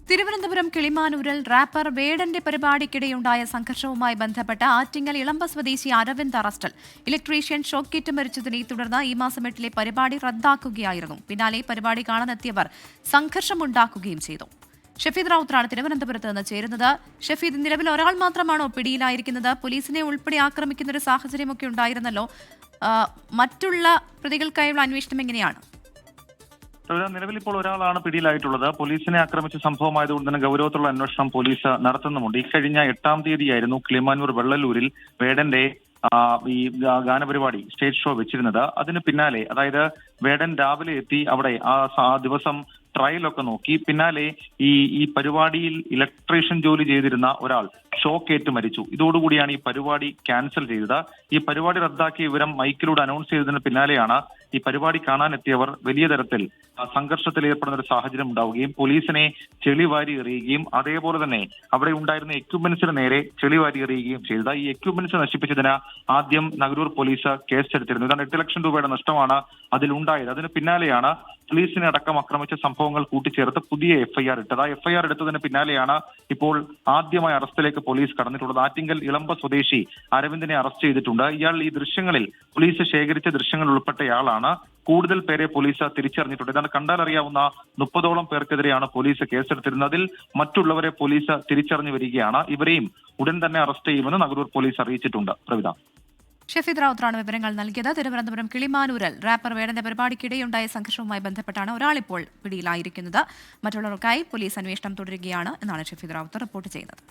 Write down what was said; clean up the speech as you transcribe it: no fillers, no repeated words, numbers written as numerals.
Thiruvananthapuram കിളിമാനൂരിൽ wrapper വേടന്റെ പരിപാടിക്കിടെയുണ്ടായ സംഘർഷവുമായി ബന്ധപ്പെട്ട് ആറ്റിങ്ങൽ ഇളമ്പ സ്വദേശി അരവിന്ദ് അറസ്റ്റിൽ. ഇലക്ട്രീഷ്യൻ ഷോക്കേറ്റ് മരിച്ചതിനെ തുടർന്ന് ഈ മാസം 8 പരിപാടി റദ്ദാക്കുകയായിരുന്നു. പിന്നാലെ പരിപാടി കാണാനെത്തിയവർ സംഘർഷമുണ്ടാക്കുകയും ചെയ്തു. ഷഫീദ് റാവുത്തറാണ് തിരുവനന്തപുരത്ത് നിന്ന് ചേരുന്നത്. ഷഫീദ്, നിലവിൽ ഒരാൾ മാത്രമാണോ പിടിയിലായിരിക്കുന്നത്? പോലീസിനെ ഉൾപ്പെടെ ആക്രമിക്കുന്ന ഒരു സാഹചര്യമൊക്കെ ഉണ്ടായിരുന്നല്ലോ. മറ്റുള്ള പ്രതികൾക്കായുള്ള അന്വേഷണം എങ്ങനെയാണ്? നിലവിൽ ഇപ്പോൾ ഒരാളാണ് പിടിയിലായിട്ടുള്ളത്. പോലീസിനെ ആക്രമിച്ച സംഭവമായതുകൊണ്ട് തന്നെ ഗൗരവത്തിലുള്ള അന്വേഷണം പോലീസ് നടത്തുന്നുമുണ്ട്. ഇക്കഴിഞ്ഞ 8-ാം തീയതിയായിരുന്നു കിളിമാനൂർ വെള്ളല്ലൂരിൽ വേടന്റെ ഈ ഗാനപരിപാടി സ്റ്റേജ് ഷോ വെച്ചിരുന്നത്. അതിന് പിന്നാലെ, അതായത് വേടൻ രാവിലെ എത്തി അവിടെ ആ ദിവസം ട്രയലൊക്കെ നോക്കി. പിന്നാലെ ഈ പരിപാടിയിൽ ഇലക്ട്രീഷ്യൻ ജോലി ചെയ്തിരുന്ന ഒരാൾ ഷോക്കേറ്റ് മരിച്ചു. ഇതോടുകൂടിയാണ് ഈ പരിപാടി ക്യാൻസൽ ചെയ്തത്. ഈ പരിപാടി റദ്ദാക്കിയ വിവരം മൈക്കിലൂടെ അനൗൺസ് ചെയ്തതിന് പിന്നാലെയാണ് ഈ പരിപാടി കാണാനെത്തിയവർ വലിയ തരത്തിൽ സംഘർഷത്തിൽ ഏർപ്പെടുന്ന ഒരു സാഹചര്യം ഉണ്ടാവുകയും പോലീസിനെ ചെളിവാരി എറിയുകയും അതേപോലെ തന്നെ അവിടെ ഉണ്ടായിരുന്ന എക്യുപ്മെന്റ്സിന് നേരെ ചെളിവാരി എറിയുകയും ചെയ്തത്. ഈ എക്യുപ്മെന്റ്സ് നശിപ്പിച്ചതിന് ആദ്യം നഗരൂർ പോലീസ് കേസെടുത്തിരുന്നു. ഇതാണ് 8 ലക്ഷം രൂപയുടെ നഷ്ടമാണ് അതിലുണ്ടായത്. അതിന് പിന്നാലെയാണ് പോലീസിനെ അടക്കം ആക്രമിച്ച സംഭവങ്ങൾ കൂട്ടിച്ചേർത്ത് പുതിയ എഫ്ഐആർ ഇട്ടത്. ആ എഫ്ഐആർ എടുത്തതിന് പിന്നാലെയാണ് ഇപ്പോൾ ആദ്യമായി അറസ്റ്റിലേക്ക് പോലീസ് കടന്നിട്ടുള്ളത്. ആറ്റിങ്ങൽ ഇളമ്പ സ്വദേശി അരവിന്ദിനെ അറസ്റ്റ് ചെയ്തിട്ടുണ്ട്. ഇയാൾ ഈ ദൃശ്യങ്ങളിൽ പോലീസ് ശേഖരിച്ച ദൃശ്യങ്ങൾ ഉൾപ്പെട്ടയാളാണ്. കൂടുതൽ പേരെ പോലീസ് തിരിച്ചറിഞ്ഞിട്ടുണ്ട്. ഇതാണ് കണ്ടാലറിയാവുന്ന 30ഓളം പേർക്കെതിരെയാണ് പോലീസ് കേസെടുത്തിരുന്നത്. അതിൽ മറ്റുള്ളവരെ പോലീസ് തിരിച്ചറിഞ്ഞു വരികയാണ്. ഇവരെയും ഉടൻ തന്നെ അറസ്റ്റ് ചെയ്യുമെന്ന് നഗരൂർ പോലീസ് അറിയിച്ചിട്ടുണ്ട്. പ്രവിധ. ഷഫീദ് റാവുത്തറാണ് വിവരങ്ങൾ നൽകിയത്. തിരുവനന്തപുരം കിളിമാനൂരിൽ റാപ്പർ വേടന്റെ പരിപാടിക്കിടെയുണ്ടായ സംഘർഷവുമായി ബന്ധപ്പെട്ടാണ് ഒരാളിപ്പോൾ പിടിയിലായിരിക്കുന്നത്. മറ്റുള്ളവർക്കായി പോലീസ് അന്വേഷണം തുടരുകയാണ് എന്നാണ് ഷഫീദ് റാവുത്തർ റിപ്പോർട്ട് ചെയ്യുന്നത്.